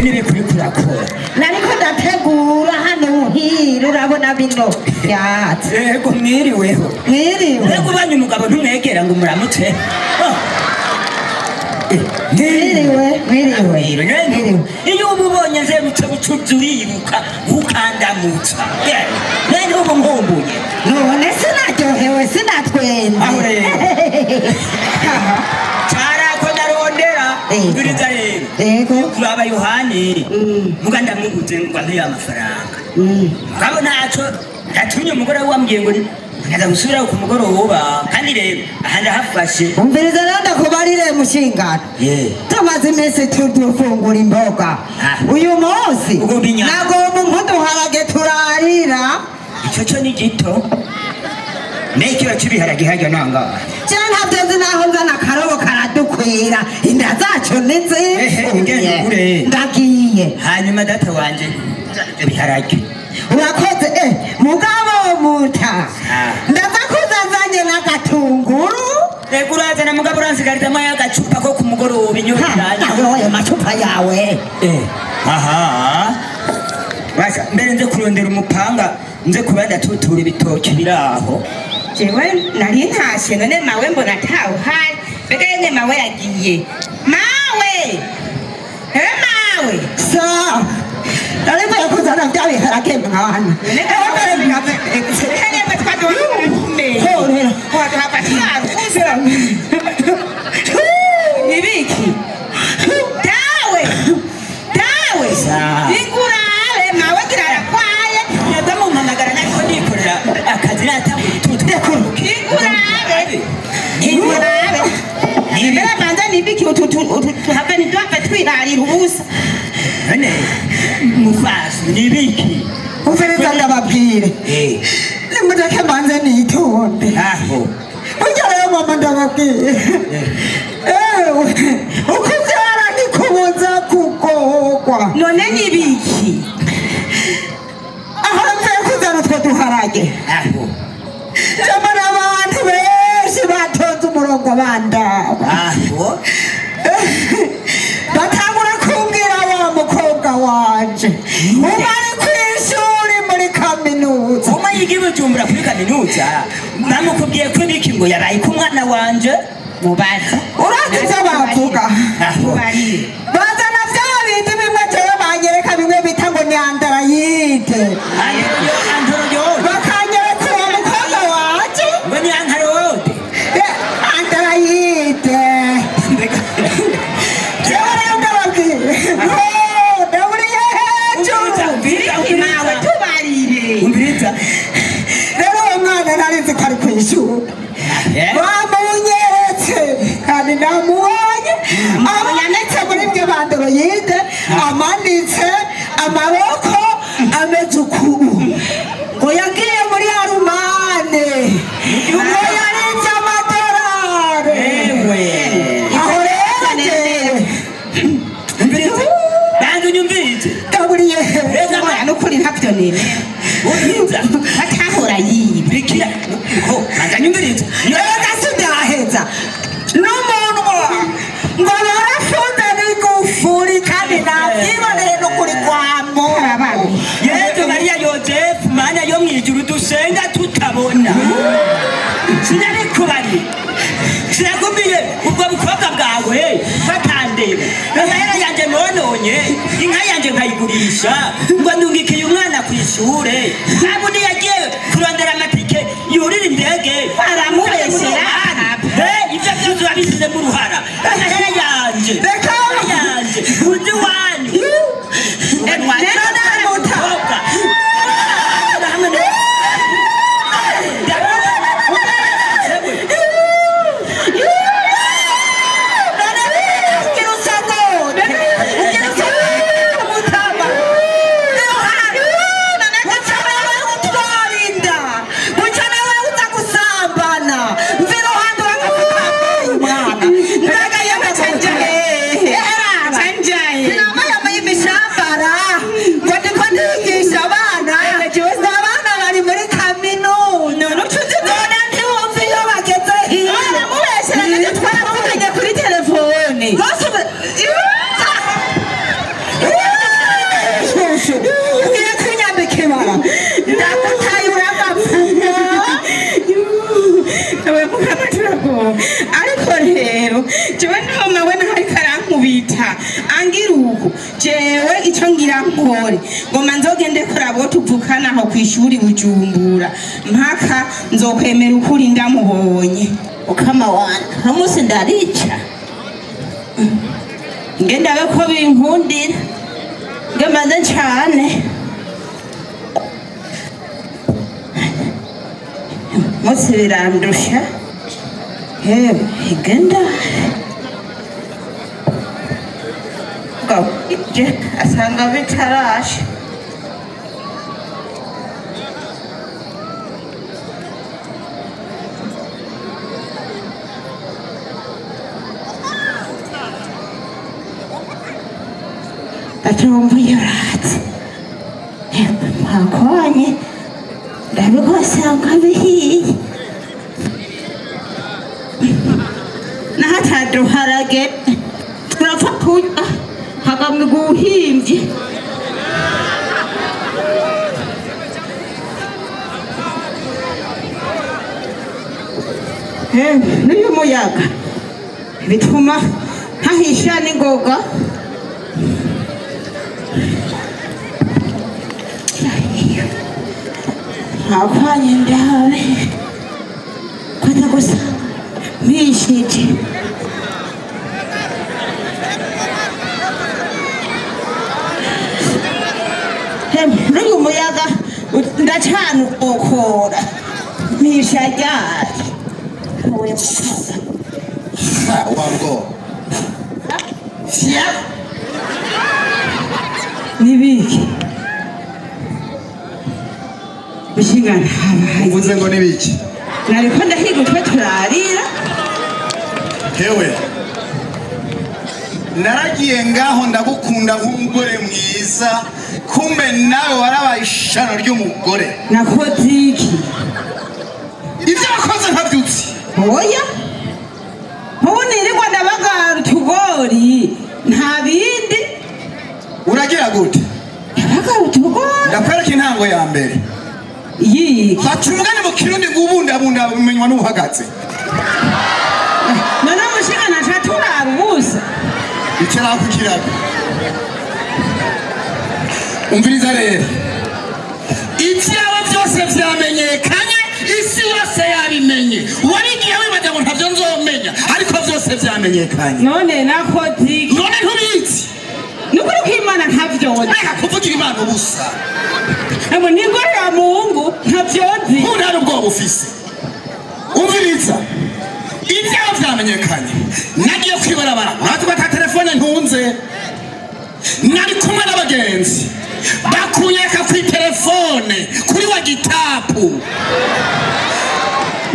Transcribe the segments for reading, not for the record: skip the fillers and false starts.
ibyo n'ibikuri kurakora nariko ndategura hano muhira urabona bino yatse yego mwiriweho yego ubanye umugabo ntumwegera ngo muramutse mwiriwe iyo umubonye nzemutse bucuzi uriruka ukandamutsa nene ubu nkumbuye none sinaryohewe sinatwenze carako narondera nguriza rero kuraba Yohani muga ndamuguze ngo ampe amafaranga ngabo naco ndatumye umugore wambwiye ngo ndaza gusubira ku mugoroba kandi rero aha ndahafashe umviriza rero ndakubarire mushingano tumaze iminsi tudufungura imboga uyu munsi nagomba nkuduharage turarira icyo cyo ni gito n'ikiro cy'ibiharage hajya nangaha cyane ntabyo nzi naho nzana akarobo karadukwira inda zacu nizi ndagiye hanyuma data wanje ibiharage urakoze mugabo muta ndaza kuzazanye n'agatunguru rego urazana mugabo uransigarizamo y'agacupa ko ku mugoroba inyuranye ayo macupa yawe aha basa mbere nze kurondera umupanga nze kuba ndatutura ibitoki biri aho jewe nari ntashye none mawe mbona atawe hari mbega yene mawe yagiye mawe mawe sa ariko yakuzana bya biharage mwana ibiki dawe ingurare mawe kiraragwaye nabwo mumpamagara nariko nikorera akazi natanguye ingurare mbere banza nibiki utuhave ntiduhave twirarira ubusa none mufasi nibiki umviriza ndababwire nimureke mbanze nitonde aho burya rero mama ndababwire ukubyara ntikubuza kugorwa none nibiki aho mvuye kuzana utwo duharage aho jamana abantu benshi batonze umurongo bandaba aho batangura kumbwira wa mukobwa wanje umari kw'ishuri muri kaminuza umwe yiga i Bujumbura kuri kaminuza bamukubwiye ko ibiki ngo yabaye ku mwana wanje mubaza urazi ivyo bavuga bazana vya bindi bimwe jewe banyereka bimwe bita ngo ni andarayide bakanyereka uwo mukobwa wanje ngo ni ankarode andarayide jewe rero ndababwire ndaburiye hejuru mawe tubarire umviriza rero uwo mwana narinzi ko ari kw'ishuri bamunyeretse kandi namubonye amanitse muri bwe bandoroyide amanitse amaboko ameze ukubu ngo yagiye muri arumane ngo yarinze amadorari aho rero jewe umviriza nanjye unyumvirize ndaburiye oya nukuri ntavyo nene umviriza atahora yiba bikira ho nanjye unyumvirize rega sindaheza n'umunwa ngo barafunze n'igufuri kandi navyiboneye n'ukuri kwamo yezu mariya yozefu mana yo mwijuru dusenga tutabona sinabikubari sinakubiye ubwo bukobwa bwawe batandeba amahera yanje nononye inka yanje nkayigurisha ngo ndungikiye umwana kw'ishure abundi yagiye kurondera amatike yurira indege aramubesera ivyo vyose urabisizemo uruhara amahera yanje yanje uzi wanyu jewe icyo ngira nkore ngoma nzogende kurabo tuvukana aho ku ishuri Bujumbura mpaka nzokwemera ukuri ndamubonye ukama wana hamusi ndarica ngenda we ko binkundira ngemaze cyane musi birandusha hewe igenda ije asanga bitarashe atumva yoratse mpakonye ndabikosanga bihiye nahataduharage turapfa kurya hagamwe guhimbye n'uyu muyaga bituma hahisha n'ingoga akwanye ndabe kwata gusa mishije n'uyu muyaga ndacana ukokora misha ryari wango fya nibiki bishingana uvuze ngo nibiki nariko ndahiga utwe turarira hewe naragiye ngaho ndagukunda nk'umugore mwiza kumbe nawe warabaye ishano ry'umugore nakoze iki ibyo wakoze ntabyutse oya ubu nirirwa ndabagara utugori nta bindi uragira gute ndabagara utugori ndakwereka intango ya mbere yiki baca umugani mu kirundi ngo ubundabunda bimenywa n'ubuhagaze none mushinga naca turara ubusa icara ku kirago umviriza rero ibyawe byose vyamenyekanye isi yose yabimenye warigiye wibaza ngo ntavyo nzomenya ariko byose vyamenyekanye none nakoze iki none ntubizi nukuri ko imana ntavyonzi reka kuvugira imana ubusa emwe ningorera mungu ntavyonzi ntari ubwoba ufise umviriza ibyawe vyamenyekanye nagiye kwibarabara natwe ata telefone ntunze nari kumwe n'abagenzi bakunyeka kuri telefone kuri wa gitapu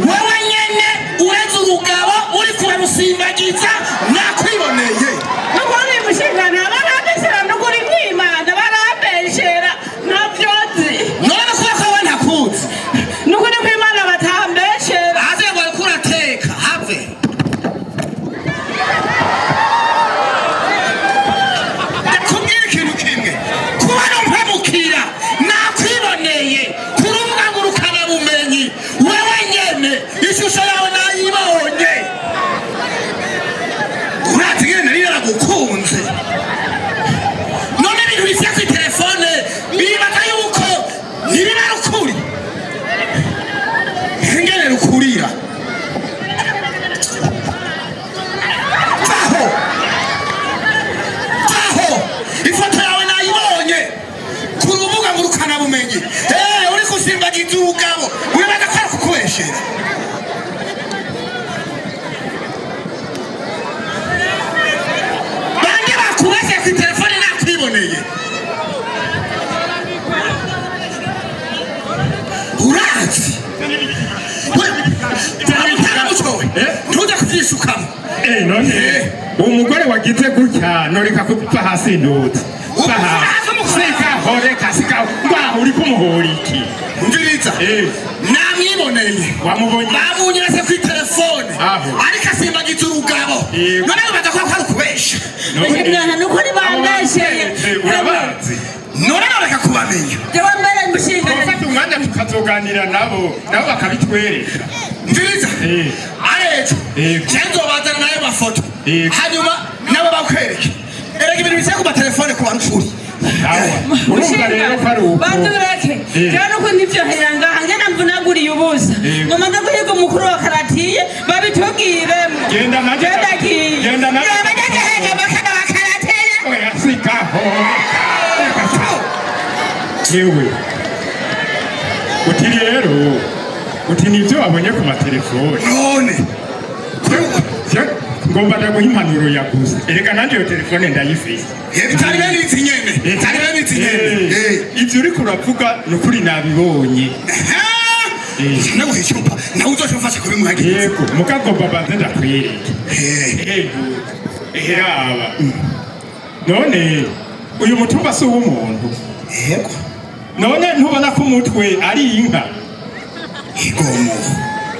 wowe nyene ureze urugabo uri kuramusimbagiza nakwiboneye nukuri mushingana barambeshera nukuri kw'imana barambeshera ntavyonzi none kuba ko we ntakuzi nukuri kw'imana batambeshera aze ngo ariko urateka have ndakubwira ikintu kimwe kuba numpemukira nakwiboneye ku rubuga ngurukanabumenyi wewe nyene ishusho yawe nayibonye urazi ngene nari naragukunze none ibintu bivya kuri telefone bibaza yuko ntibiba rukuri ngene rukurira vaho vaho ifoto yawe nayibonye ku rubuga ngurukanabumenyi uri kusimbagiza urugabo wibaza ko ari kukubeshera bande bakubeshye ku telefone nakwiboneye urazi ntujya kuvyishukamo none umugore wagize gutya noreka kupfa hasi ndutse sikahoreka ngaho uri kumuhora iki umviriza namwiboneye wamubonye bamunyeretse kuri telefone Aho. ariko asimbagiza urugabo none wibaza ko ari ukubesha mwana nukuri bambesheye urabazi none noreka kubamenya jewe mbere mushingana ufata umwanya tukazoganira nabo bakabitwereka mviriza arejo Yego. nzobazana nayo mafoto Yego. hanyuma nabo bakwereke rega ibintu bishyira ku matelefone ku barukuri urumva rero ko ari uko bandureke rero nuko nivyohera ngaha ngena mvunaguriye ubusa ngoma ndaguhiga umukuru wa karatiye babitubwire genda naje genda naje abagehega bakana wa karatiye oya sikaho yewe uti rero uti nivyo wabonye ku matelefone none ngomba ndaguha impanuro yaguze erega nanje iyo telefone ndayifise bitari benitse nyene bitari benitse nyene ivyo uriko uravuga nukuri nabibonye nawe cyumva nawe uzofasha kubimwagira yego mukagomba banze ndakwereke raba none uyu mutumba si uw'umuntu yego none ntubona ko umutwe ari inka igomo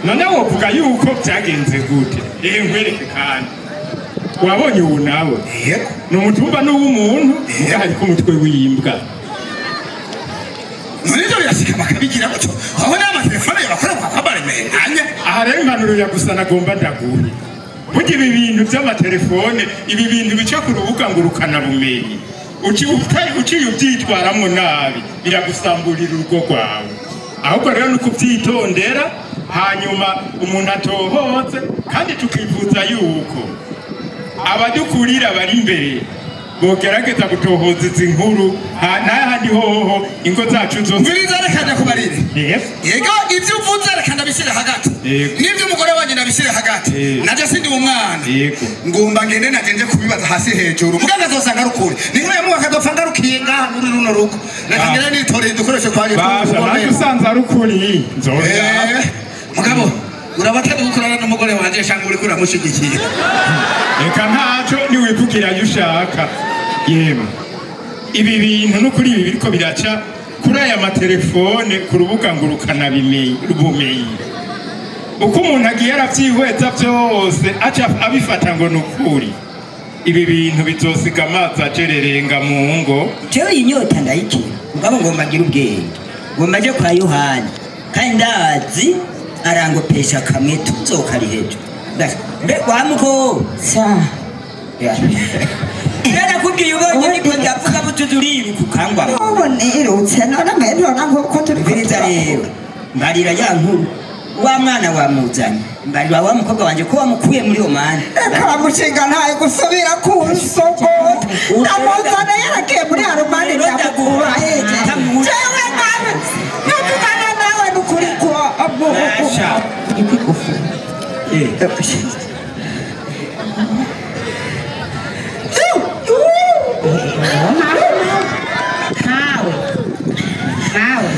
none wovuga yuko byagenze gute nkwereke kandi wabonye ubu nawe yego ni umutumba n'uw'umuntu muga hariko umutwe w'imbwa none ibyo birasika bakabigira gutyo aho n'amatelefone bakora kwa kabaremenya aha rero impanuro yagusa nagomba ndaguhe burya ibi bintu by'amatelefone ibi bintu bica ku rubuga ngurukanabumenyi uciye ubyitwaramwo nabi biragusamburira urugo rwawe ahubwo rero ni ukubyitondera hanyuma umuntu atohoze kandi tukifuza yuko abadukurira bari imbere bogerageza gutohoza izi nkuru n'ahandi hoho ingo zacu zose ngwiriza reka ndakubarire yego ibyo uvuze reka ndabishyire hagati n'ibyo umugore wanjye ndabishyire hagati najya sindi umwana ngomba ngende nagenje kubibaza hasi hejuru muganga azosanga rukuri niho yamuha akadopfa ngarukiye ngaha muri runo rugo reka ngende nitoreye dukoreshe kwa leta nanjye usanze ari ukuri nzongera mugabo urabatari gukorana n'umugore wanjye shanga uri kuramushigikiye reka ntacyo niwivugira ayo ushaka yemwe ibi bintu n'ukuri ibi biriko biraca kuri aya matelefone ku rubuga ngurukanabumenyi uko umuntu agiye arabyihweza byose aca abifata ngo ni ukuri ibi bintu bizosiga amazi acererenga mu ngo jewe inyota ndayikira mugabo ngomba ngira ubwenge ngomba nje kwa Yohani kandi ndazi arangopesha kamwe tuzokari hejuru mbe wamuko sa Nera kubwiye ubonye niko ndavuga butuduriye kukangwa ubonirutse none mwendona nk'uko tubiriza rero mbarira ya nkuru wa mwana wamuzanye mbarira wa mukobwa wanje ko wamukuye muri Omani kamushinga ntaye gusubira ku soko ndamuzana yaragiye muri Omani ndamukura heje jewe nawe navugana nawe nukuri ko abo nawe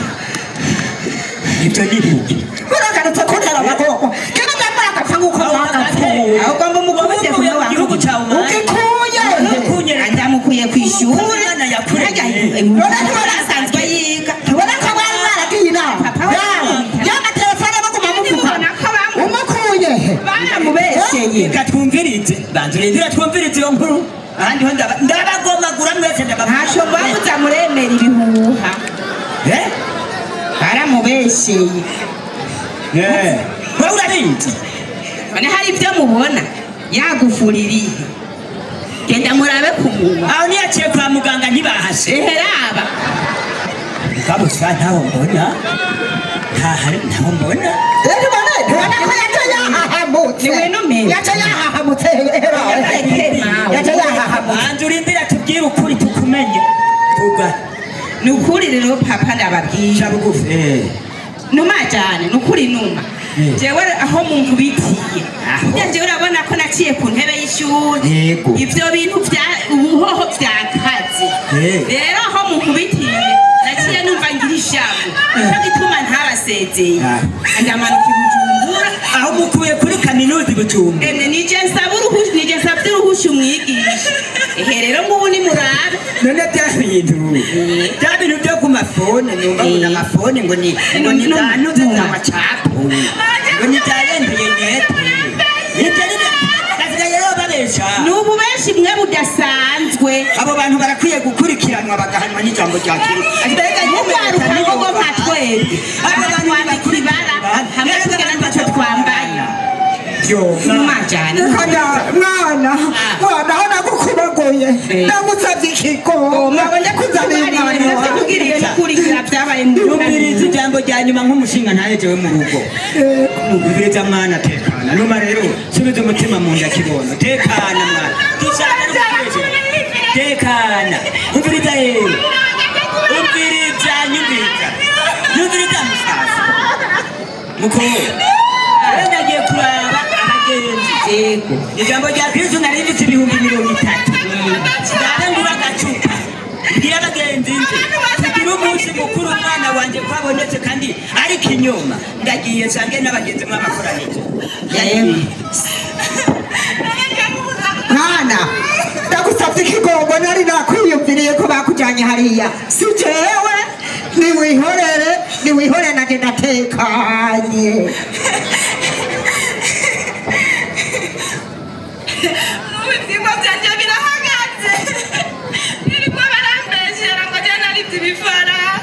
ibyo ni biki uragarutse kuntera amagoko kena ndamara agapfa nk'uko mwagapfuye ahubwo ngo mukubite kumwe wa igihugu cyawe ukikuye ndamukuye ku ishuri umwana yakureye none ntibarasanzwe yiga tubona ko bari baragiye inama yama telefone baguma muvuga umukuye baramubesheye reka twumvirize banzurindira twumvirize iyo nkuru ahandi ho ndabagomagura mwese ntacyo babuza muremera ibihuha baramubesheye wowe urabizi none hari ibyo mubona yagufuririye genda murabe ku munwa aho niyaciye kwa muganga ntibahase eheraba kabusa ntaho mbona ntaho mbona ntibona ko yaca yahahamutse niwenumene yaca yahahamutse yaca yahahamutse banzurindira tubwire ukuri tukumenye tuga ni ukuri rero papa ndababwira bugufi numa cyane ni ukuri numa jewe aho munkubitiye jewe urabona ko naciye ku ntebe y'ishuri ibyo bintu ubuhoho byakaze rero aho munkubitiye naciye numva ngira ishavu nicyo gituma ntabasezeye ndamanuka i Bujumbura aho mukuye kuri kaminuza i Bujumbura nije nsabye uruhushya umwigisha rero ngubu ni murabe none bya bintu byo ku mafone numva ngo n'amafone ngo ni zanuze za WhatsApp ngo ni zarendeye nete ni ububenshi bumwe budasanzwe abo bantu barakwiye gukurikiranwa bagahanwa n'ijambo rya Kristo ntugaruka ngo nka twebwe twambika ibara hamwe tugana ntacyo twambaye mwana aho nagukubita ndakurogoye ndagusabye ikigo mabonye kuzabira ibintu kugiriye n'ukurikira byabaye mu yumviriza ijambo rya nyuma nk'umushinga ntayejewe mu rugo ubwiriza mwana tekana numa rero subiza umutima mu nda kibono tekana mwana dushaka tekana umviriza yewe umviriza nyumviriza musaza mukuru ndagiye kuraba abagenzi ijambo rya Kristo narinditse 30,000 ndangura agacupa mbwira abagenzi nze tugira umunsi mukuru umwana wanje kwabonetse kandi ariko inyuma ndagiye nsange n'abagenzi mw'amakoraniro mwana ndagusabye ikigongo nari nakwiyumviriye ko bakujyanye hariya si jewe niwihorere nanjye ndatekanye ubuzima byanjye birahagaze birimo barambeshyera ngo njye naribye ibifaranga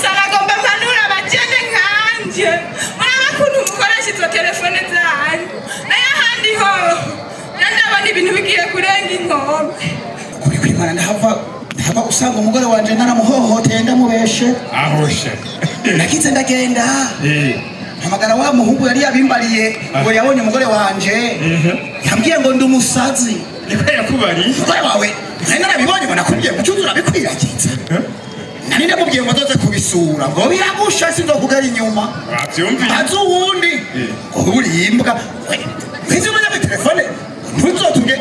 saragomba mpanura abakene nkanjye muraba ukuntu mukoresha izo telefone zanyu nayo ahandi ho ndabona ibintu bigiye kurenga inkombe kuri kwimana ndahava usanga umugore wanje naramuhohoteye ndamubeshe ahoshe nakize ndagenda hamagara wa muhungu yari yabimbariye ngo yabonye umugore wanje yambwiye ngo ndi umusazi niko yakubari umugore wawe nari narabibonye ngo nakubwiye ngo cyuzura bikwiragiza nari ndamubwiye ngo ndoze kubisura ngo biragusha sinzokugera inyuma wabyumviye azi uwundi ngo uri imbwa wize umenya muri telefone ntuzotuge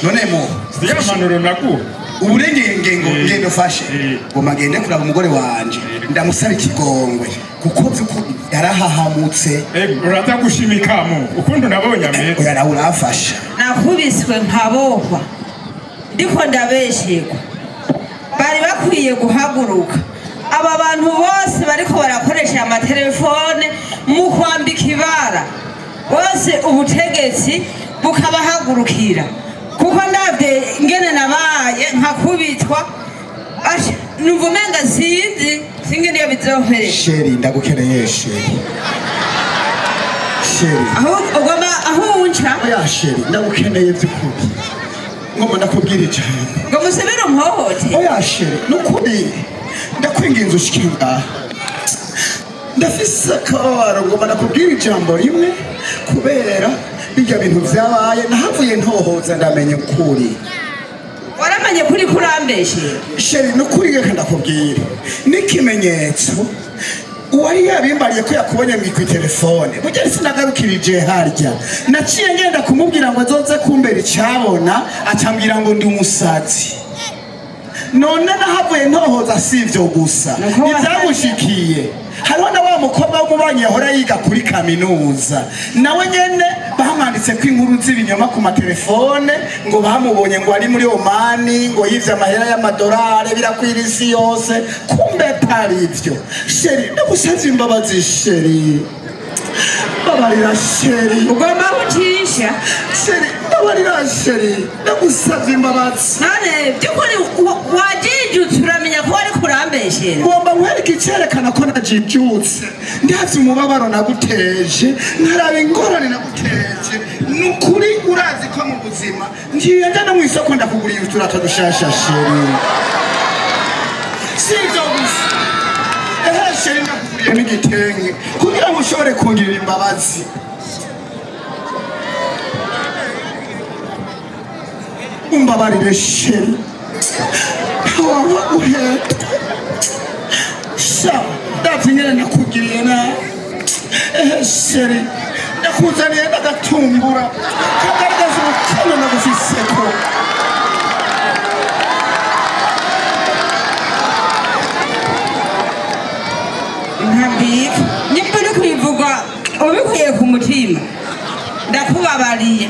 none mu siyamanuro nakuwe uburengenge ngo ngendo fashe ngo magende kuraba umugore wanje ndamusaba ikigongwe kuko byukuri yarahahamutse uraza gushimikamo ukundi nabonye ameze oya nawe urafasha nakubiswe nkabohwa ndiko ndabeshegwa bari bakwiye guhaguruka aba bantu bose bariko barakoresha amatelefone mu kwambika ibara bose ubutegetsi bukabahagurukira kuko ndabye ingene nabaye nkakubitwa numva umenga sinzi ingene iyo bizoherera sheri ndagukeneye sheri aho unca oya sheri ndagukeneye by'ukuri ngomba ndakubwira ijambo ngo musubire umuhohote oya sheri nukuri ndakwinginze ushike ngaha ndafise akababaro ngomba ndakubwira ijambo rimwe kubera bijya bintu vyabaye nahavuye ntohoza ndamenye ukuri waramenye kuri kurambeshe sheri nukuri reka ndakubwira n'ikimenyetso uwari yabimbariye ko yakubonye mwikwi telefone burya sinagarukirije harya naciye ngenda kumubwira ngo azoze kumbera icyabona acambwira ngo ndi umusazi none nahavuye ntohoza si ivyo gusa ivyamushikiye hariho na wa mukobwa w'umubanyi yahora yiga kuri kaminuza nawe nyene bamwanditse ko inkuru z'ibinyoma ku matelefone ngo bamubonye ngo ari muri Omani ngo yivye amahera y'amadolari birakwira isi yose kumbe atari ivyo sheri ndagusavye imbabazi sheri babarira sheri ugomba gucisha sheri babarira sheri ndagusavye imbabazi none by'ukuri wajijutse uramenya ko wari kurambeshera ngomba nkwereka icyerekana ko najibyutse ndavye umubabaro naguteje nkaraba ingorane naguteje nukuri urazi ko mu buzima ngiye njya no mu isoko ndakuguriye uturato dushasha sheri sivyo gusa sheri ndakuguriye n'igitenge kugira ngo ushobore kungirira imbabazi umbabarire sheri waba uheta sha ndavye nyene nakugiriye nabi sheri ndakuzaniye n'agatumbura kagaragaza urukundo nagufiseko nkabika nimba uri kubivuga ubikuye ku mutima ndakubabariye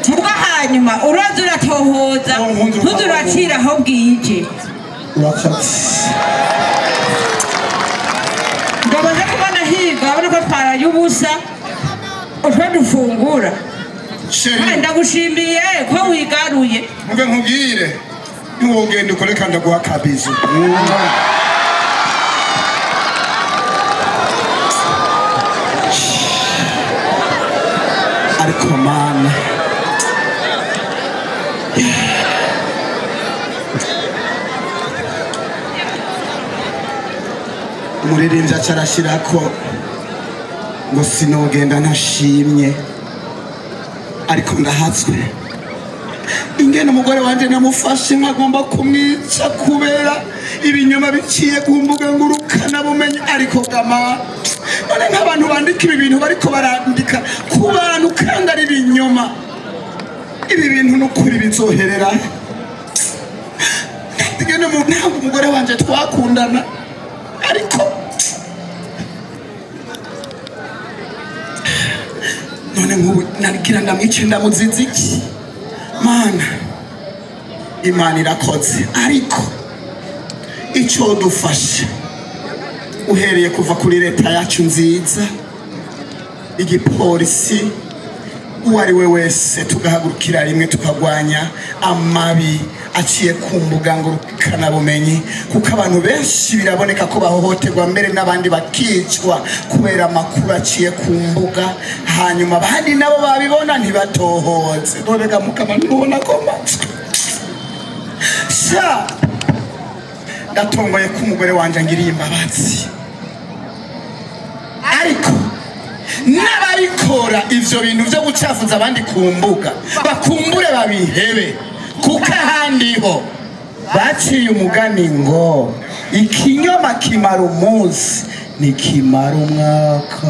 muga hanyuma uraza uratohoza ntuze uracira aho bwije ngabaze kubona higa urabona ko twaraye ubusa utwo dufungura ndagushimiye ko wigaruye mve nkubwire ntiwogenda ukore kandi aguha akabizo ariko mana umuririmbyi acarashirako ngo sinogenda ntashimye ariko ndahatswe ingene umugore wanje namufashe nkagomba kumwica kubera ibinyoma biciye ku mbuga ngurukana bumenyi ariko gama none nk'abantu bandika ibi bintu bariko barandika ku bantu kandi ari ibinyoma ibi bintu n'ukuri bizoherera ingene ntabwo umugore wanje twakundana ariko none nk'ubu nagira ndamwice ndamuziza iki mana imana irakoze ariko icyo dufashe uhereye kuva kuri leta yacu nziza igipolisi uwo ari we wese tugahagurukira rimwe tukagwanya amabi aciye ku mbuga ngurukanabumenyi kuko abantu benshi biraboneka ko bahohoterwa mbere n'abandi bakicwa kubera amakuru aciye ku mbuga hanyuma abandi nabo babibona ntibatohoze dorega mukama ntubona ko sha ndatomboye ko umugore wanje angiriye imbabazi ariko n'ababikora ivyo bintu vyo gucafuza abandi ku mbuga bakumbure babihebe kuko ahandi ho baciye umugani ngo ikinyoma kimara umunsi nikimara umwaka.